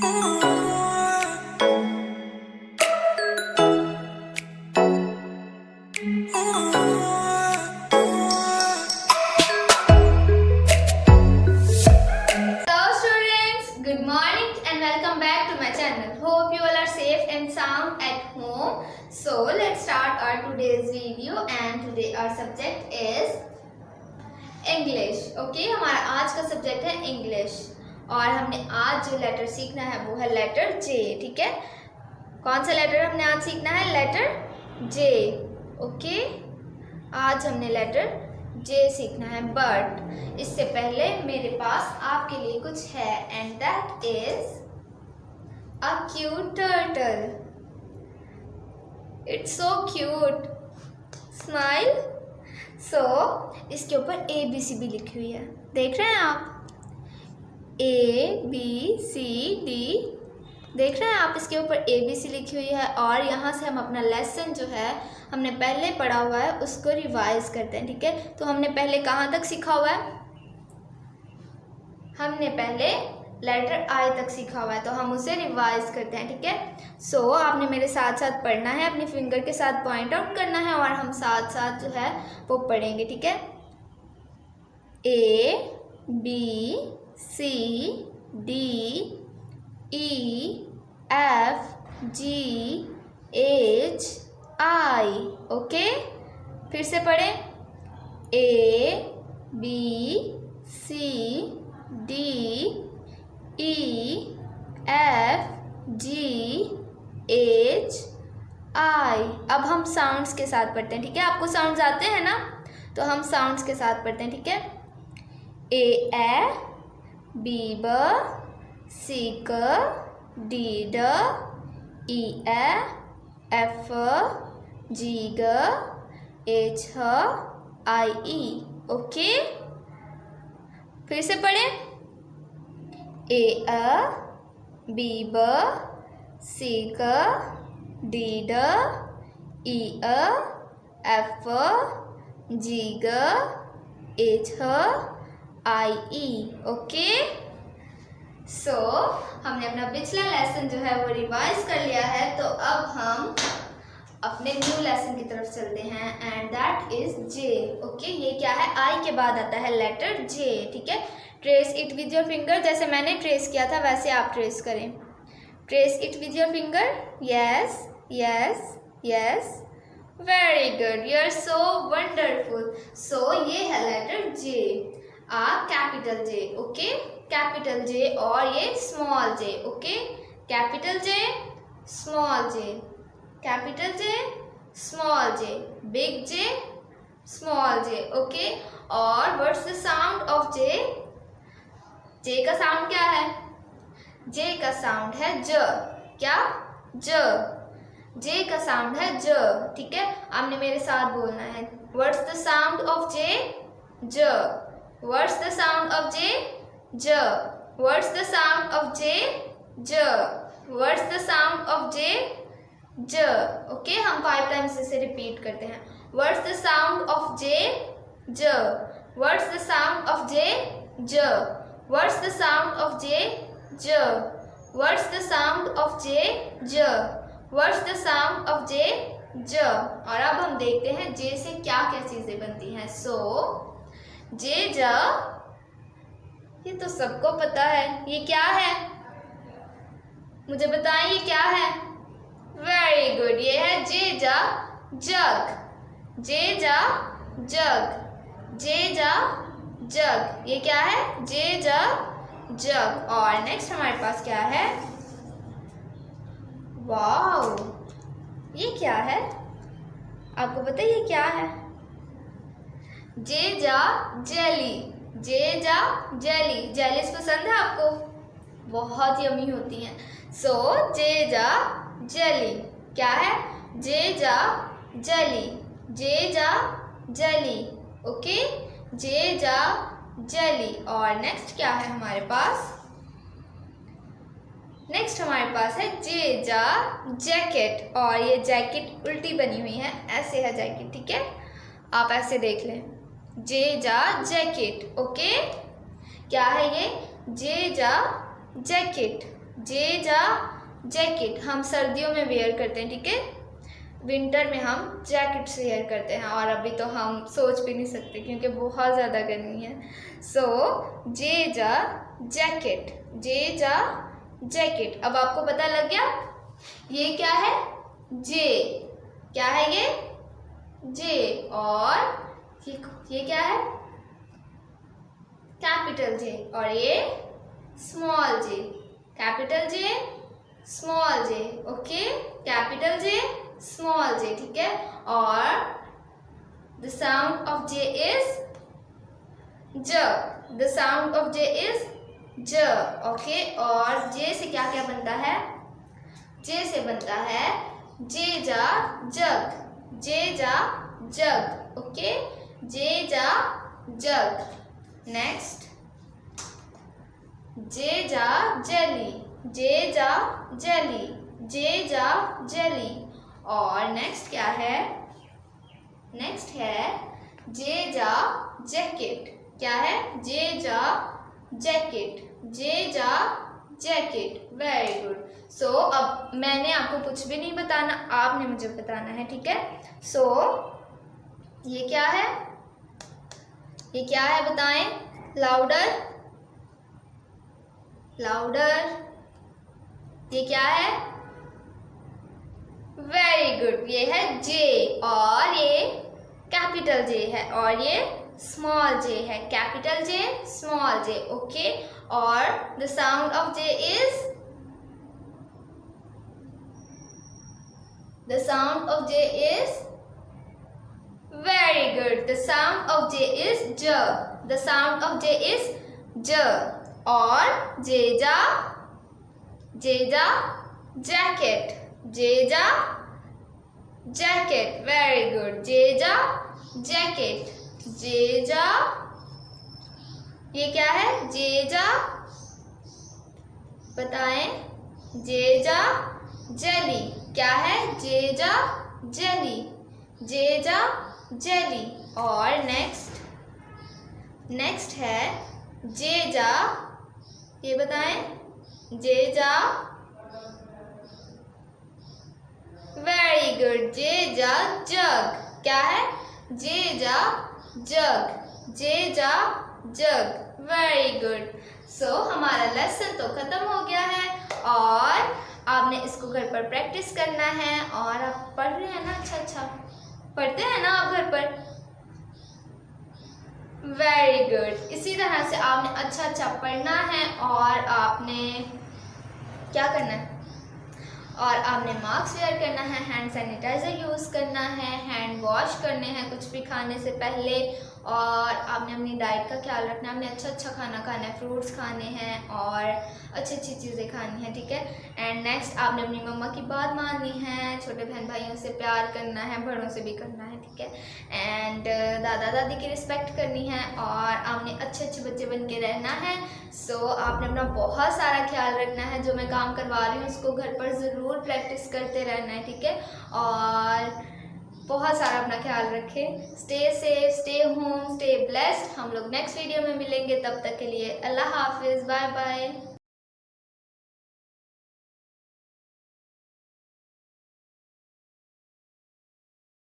Good morning and welcome back to my channel. Hope you all are safe and sound at home. So let's start our today's video and today our subject is English. Okay, हमारा आज का subject है English और हमने आज जो letter सीखना है वो है लेटर J. ठीक है, कौन सा लेटर हमने आज सीखना है? Letter J. ओके, आज हमने लेटर J सीखना है, बट इससे पहले मेरे पास आपके लिए कुछ है and that is a cute turtle. It's so cute. Smile. So इसके ऊपर ABCD लिखी हुई है, देख रहे हैं आप? ABCD देख रहे हैं आप? इसके ऊपर ABC लिखी हुई है और यहाँ से हम अपना लेसन जो है हमने पहले पढ़ा हुआ है उसको रिवाइज करते हैं. ठीक है, तो हमने पहले कहाँ तक सीखा हुआ है? हमने पहले लेटर I तक सीखा हुआ है, तो हम उसे रिवाइज करते हैं. ठीक है, सो आपने मेरे साथ साथ पढ़ना है, अपने फिंगर के साथ पॉइंट आउट करना है और हम साथ साथ जो है वो पढ़ेंगे. ठीक है, ABCD EFGHI. ओके, फिर से पढ़ें. ABCDEFGHI. अब हम साउंड्स के साथ पढ़ते हैं. ठीक है, आपको साउंड्स आते हैं ना, तो हम साउंड्स के साथ पढ़ते हैं. ठीक है, A B B C C D D E F G G H I E. Okay, फिर से पढ़ें. A B B C C D D E F G G H I E. Okay, so हमने अपना पिछला lesson जो है वो revise कर लिया है, तो अब हम अपने न्यू लेसन की तरफ चलते हैं and that is J. Okay, ये क्या है? I के बाद आता है लेटर J. ठीक है, trace it with your finger. जैसे मैंने ट्रेस किया था वैसे आप ट्रेस करें. Trace it with your finger. Yes yes yes, very good, you are so wonderful. So ये है letter J, capital J. Okay, capital J और ये small J. Okay, capital J, small J, capital J, small J, big J, small J. Okay, और what's the sound of J? J का sound क्या है? J का sound है ज. क्या? ज. J का साउंड है ज. ठीक है, आपने मेरे साथ बोलना है. What's the sound of J? ज. What's the sound of J? J. What's the sound of J? J. What's the sound of J? J. Okay, हम 5 times इसे repeat करते हैं. What's the sound of J? J. What's the sound of J? J. What's the sound of J? J. What's the sound of J? J. What's the sound of J? J. और अब हम देखते हैं J से क्या क्या चीजें बनती हैं. So J जा, ये तो सबको पता है. ये क्या है? मुझे बताएं, ये क्या है? वेरी गुड, ये है J जा जग. J जा जग. J जा जग, ये क्या है? J जा जग. और नेक्स्ट हमारे पास क्या है? वाओ, ये क्या है? आपको पता है ये क्या है? J जा जेली. J जा जेली. जेलीज पसंद है आपको? बहुत यमी होती हैं. सो J जा जेली. क्या है? J जा जेली. J जा जेली. ओके, J जा जेली. और नेक्स्ट क्या है हमारे पास? नेक्स्ट हमारे पास है J जा जैकेट. और ये जैकेट उल्टी बनी हुई है, ऐसे है जैकेट. ठीक है, आप ऐसे देख लें. J जा जैकेट. ओके, क्या है ये? J जा जैकेट. जे जा जैकेट हम सर्दियों में वेयर करते हैं, ठीक है। विंटर में हम जैकेट्स वेयर करते हैं, और अभी तो हम सोच भी नहीं सकते क्योंकि बहुत ज़्यादा गर्मी है। सो जे जा जैकेट, जे जा जैकेट। अब आपको पता लग गया ये क्या है, जे। क्या है ये, जे। और ये क्या है, कैपिटल जे, और ये small J. Capital J, small J, okay. Capital J, small J, ठीक है। और the sound of J is ज। The sound of J is ज, ओके। और जे से क्या क्या बनता है, जे से बनता है जे जा जग, जे जा जग, ओके। जे जा जग। नेक्स्ट जे जा जेली, जे जा जेली, जे जा जेली। और नेक्स्ट क्या है, नेक्स्ट है जे जा जैकेट। क्या है, जे जा जैकेट, जे जा जैकेट। Very good. सो अब मैंने आपको कुछ भी नहीं बताना, आपने मुझे बताना है, ठीक है। सो ये क्या है, ये क्या है बताएं, लाउडर, लाउडर। ये क्या है, वेरी गुड, ये है जे, और ये कैपिटल जे है, और ये स्मॉल जे है। Capital J, small J, okay. और the sound of J is, the sound of J is, very good, the sound of J is ज। The sound of J is ज। और जेजा, जेजा जैकेट, जेजा जैकेट, वेरी गुड। जेजा jacket, जेजा, ये क्या है, जेजा, बताएं, जेजा जेली। क्या है, जेजा जेली, जेजा जेली। और नेक्स्ट, नेक्स्ट है जेजा, ये बताएं, जेजा, वेरी गुड, जेजा जग। क्या है, जेजा जग, जेजा जग, वेरी गुड। सो हमारा लेसन तो खत्म हो गया है, और आपने इसको घर पर प्रैक्टिस करना है। और आप पढ़ रहे हैं ना, अच्छा अच्छा पढ़ते हैं ना आप घर पर, वेरी गुड। इसी तरह से आपने अच्छा अच्छा पढ़ना है, और आपने क्या करना है, और आपने मास्क वेयर करना है, हैंड सैनिटाइज़र यूज़ करना है, हैंड वॉश करने हैं कुछ भी खाने से पहले, और आपने अपनी डाइट का ख्याल रखना है। आपने अच्छा अच्छा खाना खाना है, फ्रूट्स खाने हैं, और अच्छी अच्छी चीज़ें खानी है, ठीक है। एंड नेक्स्ट आपने अपनी मम्मा की बात माननी है, छोटे बहन भाइयों से प्यार करना है, बड़ों से भी करना है, ठीक है। एंड दादा दादी की रिस्पेक्ट करनी है, और आपने अच्छे अच्छे बच्चे बन के रहना है। सो आपने अपना बहुत सारा ख्याल रखना है, जो मैं काम करवा रही हूँ उसको घर पर ज़रूर प्रैक्टिस करते रहना है, ठीक है। और बहुत सारा अपना ख्याल रखें। Stay safe, stay home, stay blessed. हम लोग नेक्स्ट वीडियो में मिलेंगे, तब तक के लिए अल्लाह हाफिज़, बाय बाय।